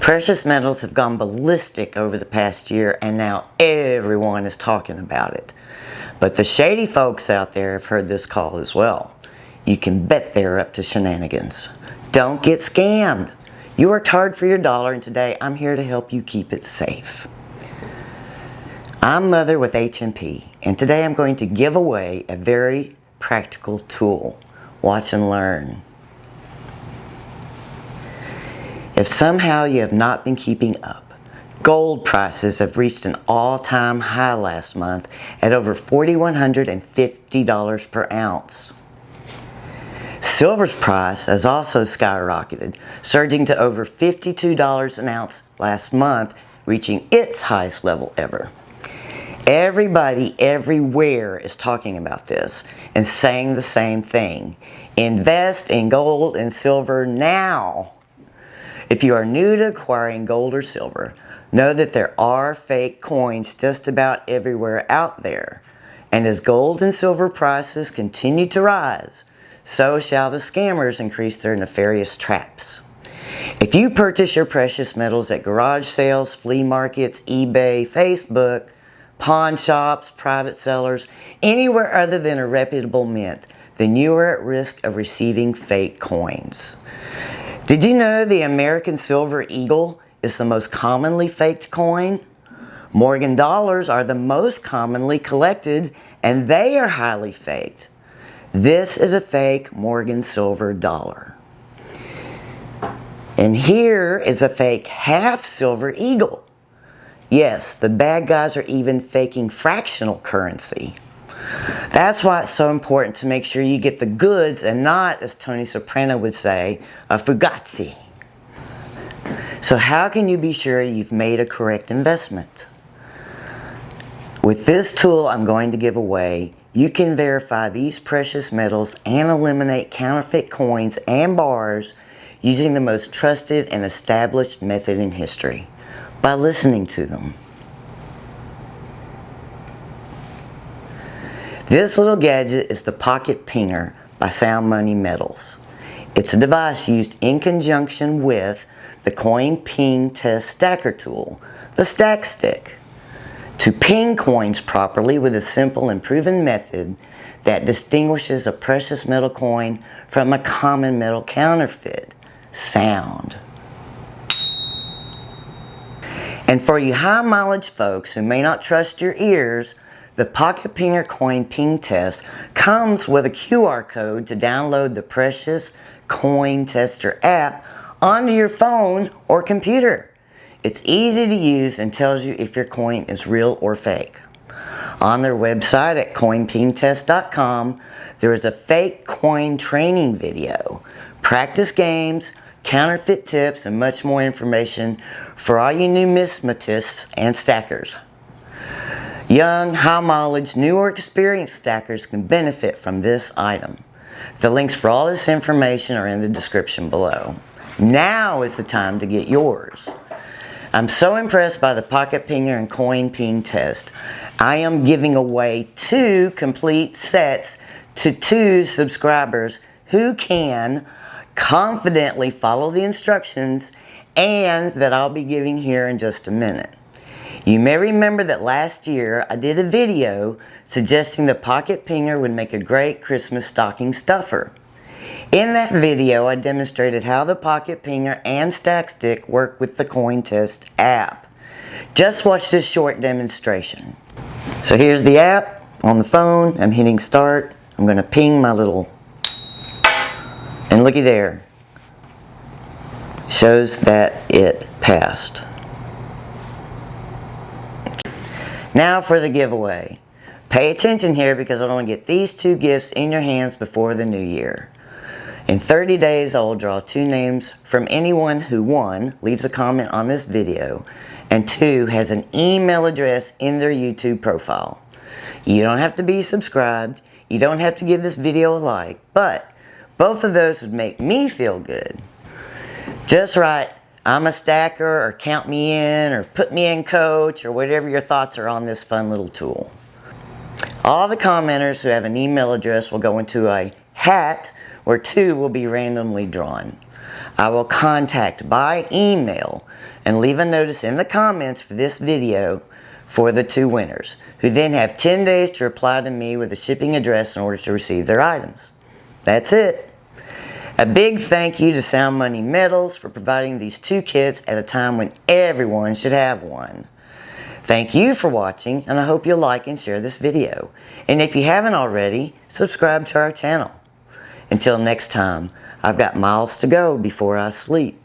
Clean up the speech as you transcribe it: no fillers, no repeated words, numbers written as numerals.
Precious metals have gone ballistic over the past year, and now everyone is talking about it. But the shady folks out there have heard this call as well. You can bet they're up to shenanigans. Don't get scammed. You worked hard for your dollar, and today I'm here to help you keep it safe. I'm Mother with H&P, and today I'm going to give away a very practical tool. Watch and learn. If somehow you have not been keeping up, gold prices have reached an all-time high last month at over $4,150 per ounce. Silver's price has also skyrocketed, surging to over $52 an ounce last month, reaching its highest level ever. Everybody everywhere is talking about this and saying the same thing. Invest in gold and silver now. If you are new to acquiring gold or silver, know that there are fake coins just about everywhere out there. And as gold and silver prices continue to rise, so shall the scammers increase their nefarious traps. If you purchase your precious metals at garage sales, flea markets, eBay, Facebook, pawn shops, private sellers, anywhere other than a reputable mint, then you are at risk of receiving fake coins. Did you know the American Silver Eagle is the most commonly faked coin? Morgan dollars are the most commonly collected, and they are highly faked. This is a fake Morgan silver dollar. And here is a fake half silver eagle. Yes, the bad guys are even faking fractional currency. That's why it's so important to make sure you get the goods and not, as Tony Soprano would say, a Fugazi. So how can you be sure you've made a correct investment? With this tool I'm going to give away, you can verify these precious metals and eliminate counterfeit coins and bars using the most trusted and established method in history, by listening to them. This little gadget is the Pocket Pinger by Sound Money Metals. It's a device used in conjunction with the Coin Ping Test Stacker tool, the Stack Stick, to ping coins properly with a simple and proven method that distinguishes a precious metal coin from a common metal counterfeit: sound. And for you high mileage folks who may not trust your ears, the Pocket Pinger Coin Ping Test comes with a QR code to download the Precious Coin Tester app onto your phone or computer. It's easy to use and tells you if your coin is real or fake. On their website at coinpingtest.com, there is a fake coin training video, practice games, counterfeit tips, and much more information for all you numismatists and stackers. Young, high mileage, new or experienced stackers can benefit from this item. The links for all this information are in the description below. Now is the time to get yours. I'm so impressed by the Pocket Pinger and Coin Ping Test. I am giving away 2 complete sets to 2 subscribers who can confidently follow the instructions and that I'll be giving here in just a minute. You may remember that last year I did a video suggesting the Pocket Pinger would make a great Christmas stocking stuffer. In that video I demonstrated how the Pocket Pinger and Stack Stick work with the Coin Test app. Just watch this short demonstration. So here's the app on the phone. I'm hitting start. I'm going to ping my little, and looky there. Shows that it passed. Now for the giveaway. Pay attention here because I want to get these 2 gifts in your hands before the new year. In 30 days I will draw 2 names from anyone who 1. Leaves a comment on this video and 2. Has an email address in their YouTube profile. You don't have to be subscribed. You don't have to give this video a like, but both of those would make me feel good. Just write, "I'm a stacker," or "count me in," or "put me in, coach," or whatever your thoughts are on this fun little tool. All the commenters who have an email address will go into a hat where 2 will be randomly drawn. I will contact by email and leave a notice in the comments for this video for the 2 winners, who then have 10 days to reply to me with a shipping address in order to receive their items. That's it. A big thank you to Sound Money Metals for providing these 2 kits at a time when everyone should have one. Thank you for watching, and I hope you'll like and share this video. And if you haven't already, subscribe to our channel. Until next time, I've got miles to go before I sleep.